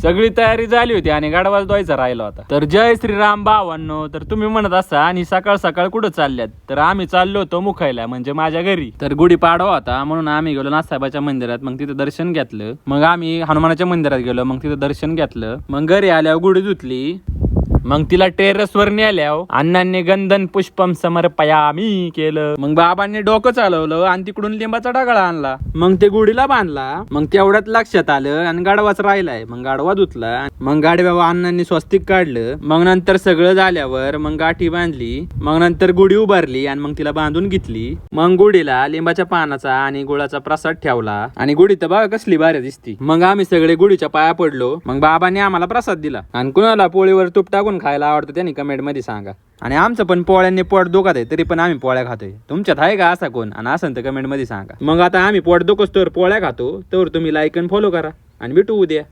सगळी तयारी झाली होती आणि गाडवाच द्वायचा राहिला होता. तर जय श्रीराम भावांनो. तर तुम्ही म्हणत असा आणि सकाळ सकाळ कुठं चालल्यात, तर आम्ही चाललो होतो मुखायला म्हणजे माझ्या घरी. तर गुढी पाडवा होता म्हणून आम्ही गेलो नाथसाहेबाच्या मंदिरात. मग तिथं दर्शन घेतलं. मग आम्ही हनुमानाच्या मंदिरात गेलो. मग तिथं दर्शन घेतलं. मग घरी आल्यावर गुढी धुतली. मग तिला टेरेसवर नेल्यावर अण्णांनी गंधन पुष्पम समर्पयामी केलं. मग बाबांनी डोकं चालवलं आणि तिकडून लिंबाचा ढगाळा आणला. मग ते गुढीला बांधला. मग तेवढ्यात लक्षात आलं आणि गाडवाच राहिलाय. मग गाडवा धुतला. मग गाडव्या अण्णांनी स्वस्तिक काढलं. मग नंतर सगळं झाल्यावर मग गाठी बांधली. मग नंतर गुढी उभारली आणि मग तिला बांधून घेतली. मग गुढीला लिंबाच्या पानाचा आणि गुळाचा प्रसाद ठेवला. आणि गुढी तर बघा कसली भारी दिसती. मग आम्ही सगळे गुढीच्या पाया पडलो. मग बाबांनी आम्हाला प्रसाद दिला. आणि कुणाला पोळीवर तूप टाकून खायला आवडतं त्यांनी कमेंट मध्ये सांगा. आणि आमचं पण पोळ्यांनी पोट दुखत आहे तरी पण आम्ही पोळ्या खातोय. तुमच्यात आहे का असा कोण? आणि असं तर कमेंट मध्ये सांगा. मग आता आम्ही पोट दुखत तर पोळ्या खातो तर तुम्ही लाईक आणि फॉलो करा आणि भेटू उद्या.